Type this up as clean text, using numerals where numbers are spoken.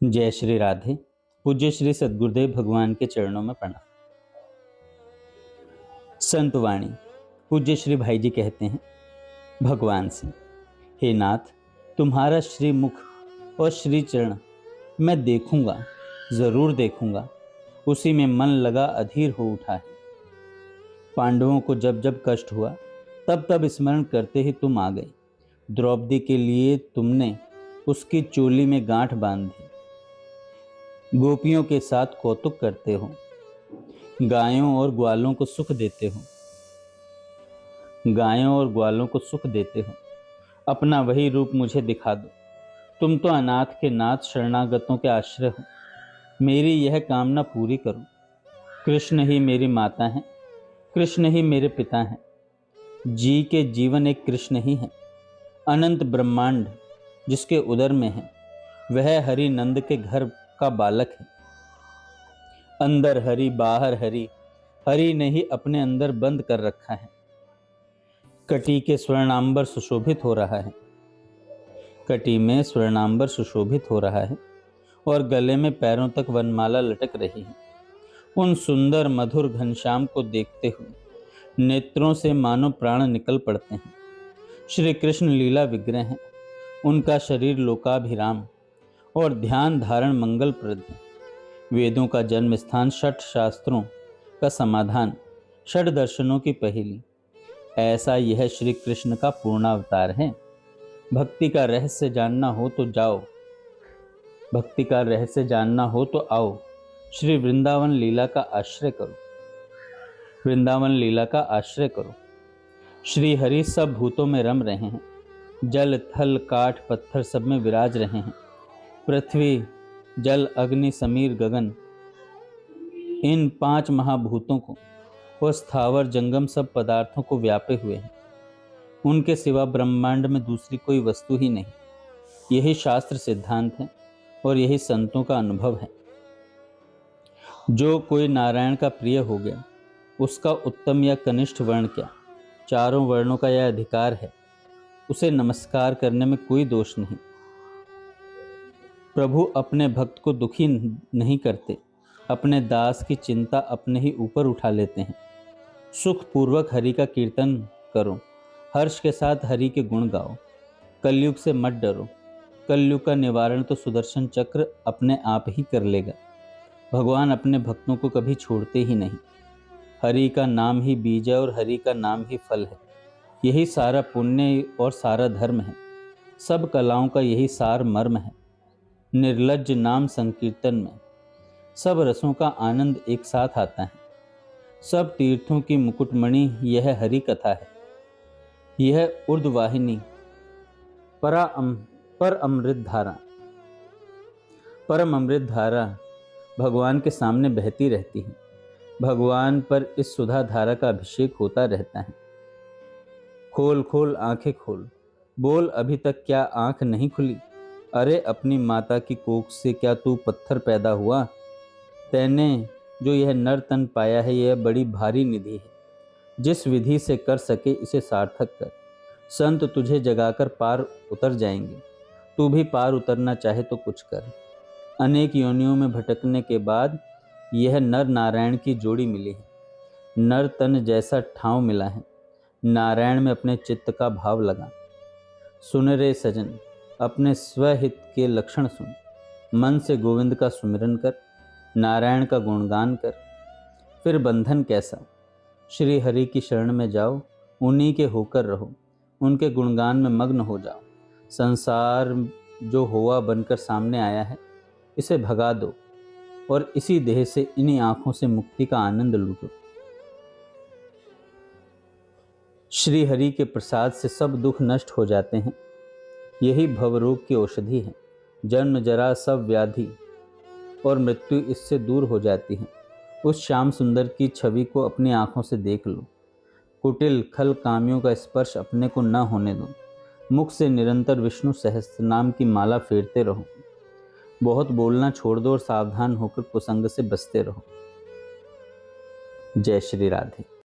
जय श्री राधे। पूज्य श्री सद्गुरुदेव भगवान के चरणों में प्रणाम। संत वाणी। पूज्य श्री भाई जी कहते हैं भगवान से, हे नाथ, तुम्हारा श्री मुख और श्री चरण मैं देखूंगा, जरूर देखूंगा। उसी में मन लगा अधीर हो उठा है। पांडवों को जब जब कष्ट हुआ तब तब स्मरण करते ही तुम आ गए। द्रौपदी के लिए तुमने उसकी चोली में गांठ बांध दी। गोपियों के साथ कौतुक करते हो, गायों और ग्वालों को सुख देते हो। गायों और ग्वालों को सुख देते हो। अपना वही रूप मुझे दिखा दो। तुम तो अनाथ के नाथ, शरणागतों के आश्रय हो। मेरी यह कामना पूरी करो। कृष्ण ही मेरी माता हैं, कृष्ण ही मेरे पिता हैं। जी के जीवन एक कृष्ण ही है। अनंत ब्रह्मांड जिसके उदर में है, वह हरि नंद के घर का बालक है। अंदर हरि बाहर हरि, हरि ने ही अपने अंदर बंद कर रखा है। कटी के स्वर्णांबर सुशोभित हो रहा है। कटी में स्वर्णांबर सुशोभित हो रहा है और गले में पैरों तक वनमाला लटक रही है। उन सुंदर मधुर घनश्याम को देखते हुए नेत्रों से मानो प्राण निकल पड़ते हैं। श्री कृष्ण लीला विग्रह हैं। उनका शरीर लोकाभिराम और ध्यान धारण मंगलप्रद है। वेदों का जन्म स्थान, षट शास्त्रों का समाधान, षट दर्शनों की पहेली, ऐसा यह श्री कृष्ण का पूर्णावतार है। भक्ति का रहस्य जानना हो तो जाओ, भक्ति का रहस्य जानना हो तो आओ, श्री वृंदावन लीला का आश्रय करो। वृंदावन लीला का आश्रय करो। श्री हरि सब भूतों में रम रहे हैं। जल थल काठ पत्थर सब में विराज रहे हैं। पृथ्वी जल अग्नि समीर गगन, इन 5 महाभूतों को और स्थावर जंगम सब पदार्थों को व्यापे हुए हैं। उनके सिवा ब्रह्मांड में दूसरी कोई वस्तु ही नहीं। यही शास्त्र सिद्धांत है और यही संतों का अनुभव है। जो कोई नारायण का प्रिय हो गया, उसका उत्तम या कनिष्ठ वर्ण क्या, चारों वर्णों का यह अधिकार है। उसे नमस्कार करने में कोई दोष नहीं। प्रभु अपने भक्त को दुखी नहीं करते। अपने दास की चिंता अपने ही ऊपर उठा लेते हैं। सुख पूर्वक हरि का कीर्तन करो। हर्ष के साथ हरि के गुण गाओ। कलयुग से मत डरो। कलयुग का निवारण तो सुदर्शन चक्र अपने आप ही कर लेगा। भगवान अपने भक्तों को कभी छोड़ते ही नहीं। हरि का नाम ही बीज है और हरि का नाम ही फल है। यही सारा पुण्य और सारा धर्म है। सब कलाओं का यही सार मर्म है। निर्लज्ज नाम संकीर्तन में सब रसों का आनंद एक साथ आता है। सब तीर्थों की मुकुटमणि यह हरि कथा है। यह ऊर्ध्ववाहिनी परम अमृत धारा भगवान के सामने बहती रहती है। भगवान पर इस सुधा धारा का अभिषेक होता रहता है। खोल खोल आंखें खोल, बोल अभी तक क्या आंख नहीं खुली। अरे अपनी माता की कोख से क्या तू पत्थर पैदा हुआ। तैने जो यह नर तन पाया है, यह बड़ी भारी निधि है। जिस विधि से कर सके इसे सार्थक कर। संत तुझे जगाकर पार उतर जाएंगे। तू भी पार उतरना चाहे तो कुछ कर। अनेक योनियों में भटकने के बाद यह नर नारायण की जोड़ी मिली है। नर तन जैसा ठाव मिला है। नारायण में अपने चित्त का भाव लगा। सुन रे सजन, अपने स्वहित के लक्षण सुन। मन से गोविंद का सुमिरन कर, नारायण का गुणगान कर। फिर बंधन कैसा। श्री हरि की शरण में जाओ, उन्हीं के होकर रहो। उनके गुणगान में मग्न हो जाओ। संसार जो हुआ बनकर सामने आया है, इसे भगा दो और इसी देह से, इन्हीं आंखों से मुक्ति का आनंद लूटो। श्री हरि के प्रसाद से सब दुख नष्ट हो जाते हैं। यही भवरोग की औषधि है। जन्म जरा सब व्याधि और मृत्यु इससे दूर हो जाती है। उस श्याम सुंदर की छवि को अपनी आंखों से देख लो। कुटिल खल कामियों का स्पर्श अपने को न होने दो। मुख से निरंतर विष्णु सहस्त्र नाम की माला फेरते रहो। बहुत बोलना छोड़ दो और सावधान होकर कुसंग से बचते रहो। जय श्री राधे।